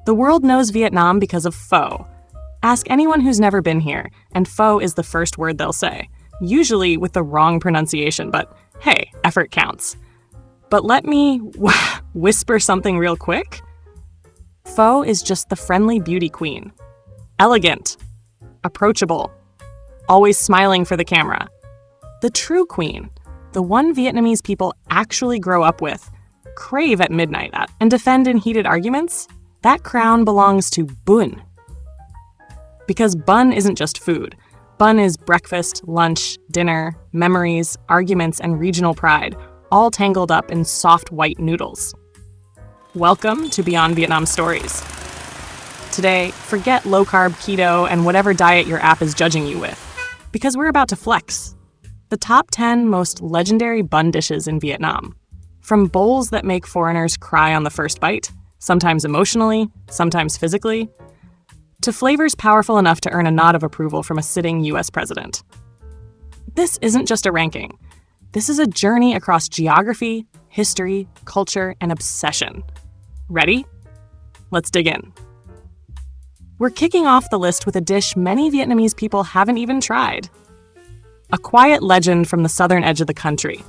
The world knows Vietnam because of pho. Ask anyone who's never been here, and pho is the first word they'll say, usually with the wrong pronunciation, but hey, effort counts. But let me whisper something real quick. Pho is just the friendly beauty queen. Elegant, approachable, always smiling for the camera. The true queen, the one Vietnamese people actually grow up with, crave at midnight at, and defend in heated arguments, that crown belongs to Bún. Because bun isn't just food. Bun is breakfast, lunch, dinner, memories, arguments, and regional pride, all tangled up in soft white noodles. Welcome to Beyond Vietnam Stories. Today, forget low-carb, keto, and whatever diet your app is judging you with, because we're about to flex. The top 10 most legendary bun dishes in Vietnam. From bowls that make foreigners cry on the first bite, sometimes emotionally, sometimes physically, to flavors powerful enough to earn a nod of approval from a sitting US president. This isn't just a ranking. This is a journey across geography, history, culture, and obsession. Ready? Let's dig in. We're kicking off the list with a dish many Vietnamese people haven't even tried. A quiet legend from the southern edge of the country.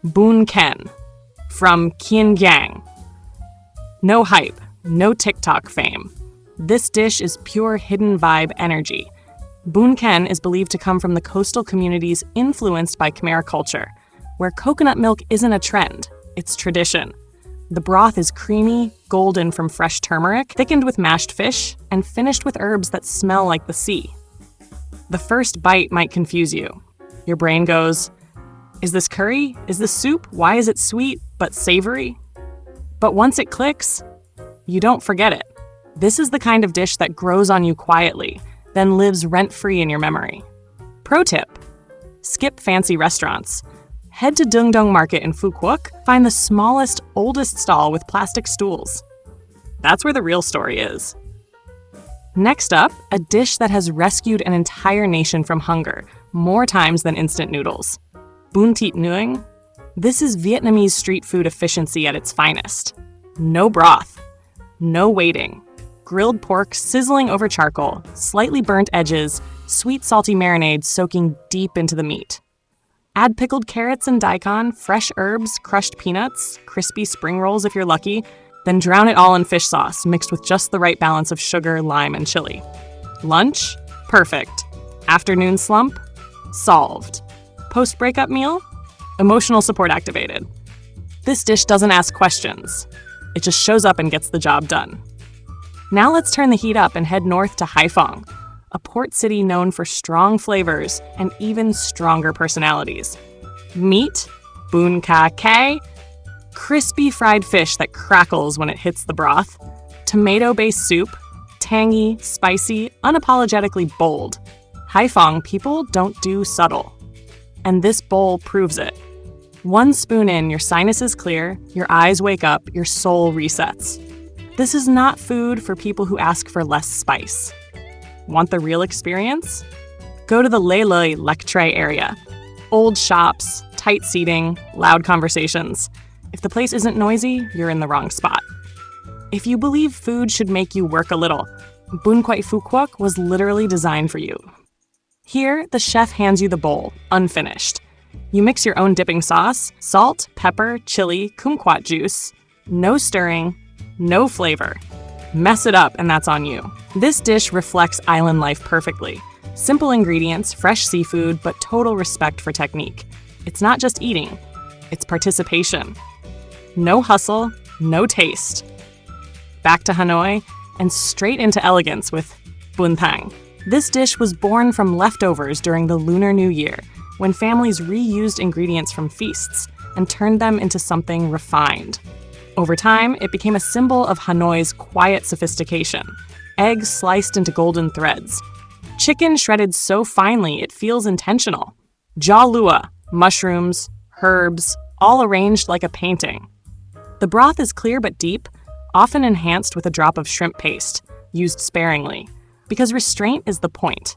Bún Kèn, from Quoc. No hype, no TikTok fame. This dish is pure hidden vibe energy. Bún Kèn is believed to come from the coastal communities influenced by Khmer culture, where coconut milk isn't a trend, it's tradition. The broth is creamy, golden from fresh turmeric, thickened with mashed fish, and finished with herbs that smell like the sea. The first bite might confuse you. Your brain goes, is this curry? Is this soup? Why is it sweet but savory? But once it clicks, you don't forget it. This is the kind of dish that grows on you quietly, then lives rent-free in your memory. Pro tip: skip fancy restaurants. Head to Dung Dung Market in Phu Quoc, find the smallest, oldest stall with plastic stools. That's where the real story is. Next up, a dish that has rescued an entire nation from hunger, more times than instant noodles. Bún Nướng. This is Vietnamese street food efficiency at its finest. No broth, no waiting. Grilled pork sizzling over charcoal, slightly burnt edges, sweet salty marinade soaking deep into the meat. Add pickled carrots and daikon, fresh herbs, crushed peanuts, crispy spring rolls if you're lucky, then drown it all in fish sauce mixed with just the right balance of sugar, lime, and chili. Lunch? Perfect. Afternoon slump? Solved. Post-breakup meal? Emotional support activated. This dish doesn't ask questions. It just shows up and gets the job done. Now let's turn the heat up and head north to Phong, a port city known for strong flavors and even stronger personalities. Meat, Bún Chả, crispy fried fish that crackles when it hits the broth, tomato-based soup, tangy, spicy, unapologetically bold. Phong people don't do subtle. And this bowl proves it. One spoon in, your sinuses clear, your eyes wake up, your soul resets. This is not food for people who ask for less spice. Want the real experience? Go to the Lê Lợi Lectre area. Old shops, tight seating, loud conversations. If the place isn't noisy, you're in the wrong spot. If you believe food should make you work a little, Bún Quậy Phu Quoc was literally designed for you. Here, the chef hands you the bowl, unfinished. You mix your own dipping sauce, salt, pepper, chili, kumquat juice. No stirring, no flavor. Mess it up and that's on you. This dish reflects island life perfectly. Simple ingredients, fresh seafood, but total respect for technique. It's not just eating, it's participation. No hustle, no taste. Back to Hanoi and straight into elegance with Bún Thang. This dish was born from leftovers during the Lunar New Year, when families reused ingredients from feasts and turned them into something refined. Over time, it became a symbol of Hanoi's quiet sophistication. Eggs sliced into golden threads. Chicken shredded so finely it feels intentional. Giò lua, mushrooms, herbs, all arranged like a painting. The broth is clear but deep, often enhanced with a drop of shrimp paste, used sparingly, because restraint is the point.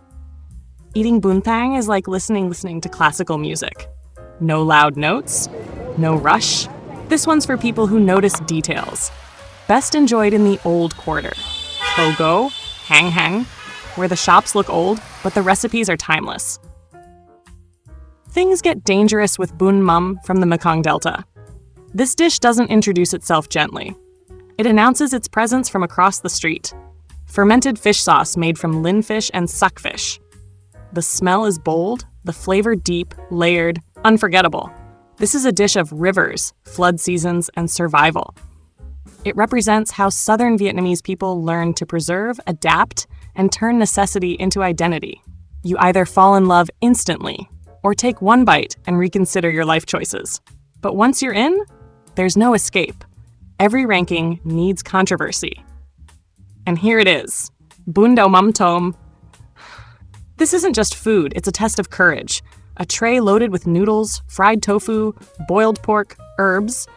Eating Bún Thang is like listening to classical music. No loud notes, no rush. This one's for people who notice details. Best enjoyed in the old quarter. Togo, Hang Hang, where the shops look old, but the recipes are timeless. Things get dangerous with Bún Mum from the Mekong Delta. This dish doesn't introduce itself gently. It announces its presence from across the street. Fermented fish sauce made from linfish and suckfish. The smell is bold, the flavor deep, layered, unforgettable. This is a dish of rivers, flood seasons, and survival. It represents how Southern Vietnamese people learn to preserve, adapt, and turn necessity into identity. You either fall in love instantly, or take one bite and reconsider your life choices. But once you're in, there's no escape. Every ranking needs controversy. And here it is, Bún Mum Tom. This isn't just food, it's a test of courage. A tray loaded with noodles, fried tofu, boiled pork, herbs,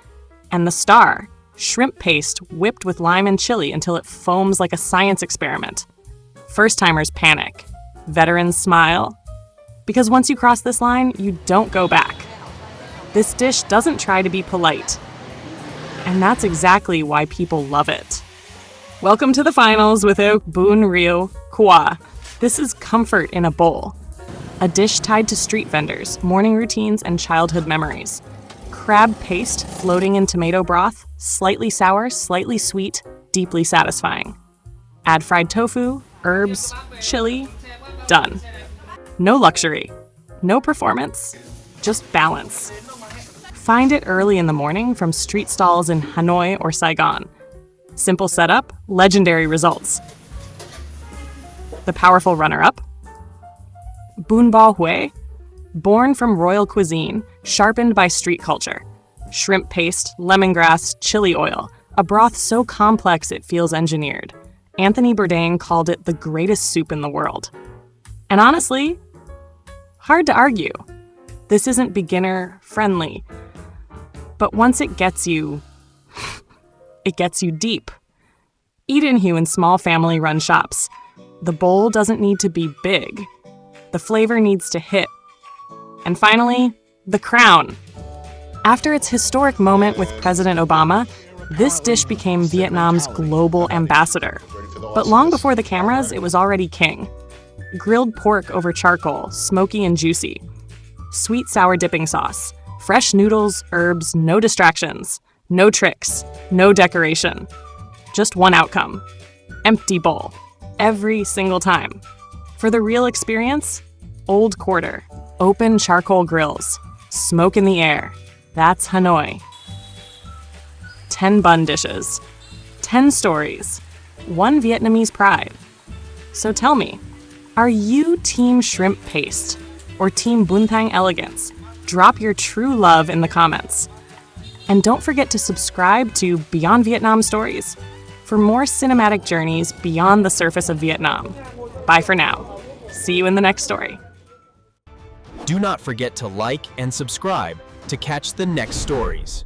and the star, shrimp paste whipped with lime and chili until it foams like a science experiment. First-timers panic. Veterans smile. Because once you cross this line, you don't go back. This dish doesn't try to be polite. And that's exactly why people love it. Welcome to the finals with a Bún Riêu, Quoc. This is comfort in a bowl. A dish tied to street vendors, morning routines, and childhood memories. Crab paste floating in tomato broth, slightly sour, slightly sweet, deeply satisfying. Add fried tofu, herbs, chili, done. No luxury, no performance, just balance. Find it early in the morning from street stalls in Hanoi or Saigon. Simple setup, legendary results. The powerful runner-up, Bún Bò Huế, born from royal cuisine, sharpened by street culture. Shrimp paste, lemongrass, chili oil, a broth so complex it feels engineered. Anthony Bourdain called it the greatest soup in the world. And honestly, hard to argue. This isn't beginner-friendly. But once it gets you deep. Eat in small family-run shops. The bowl doesn't need to be big. The flavor needs to hit. And finally, the crown. After its historic moment with President Obama, this dish became Vietnam's global ambassador. But long before the cameras, it was already king. Grilled pork over charcoal, smoky and juicy. Sweet sour dipping sauce. Fresh noodles, herbs, no distractions. No tricks, no decoration. Just one outcome. Empty bowl. Every single time. For the real experience, old quarter. Open charcoal grills. Smoke in the air. That's Hanoi. 10 bun dishes. 10 stories. 1 Vietnamese pride. So tell me, are you team shrimp paste or team Bún Thang elegance? Drop your true love in the comments. And don't forget to subscribe to Beyond Vietnam Stories for more cinematic journeys beyond the surface of Vietnam. Bye for now. See you in the next story. Do not forget to like and subscribe to catch the next stories.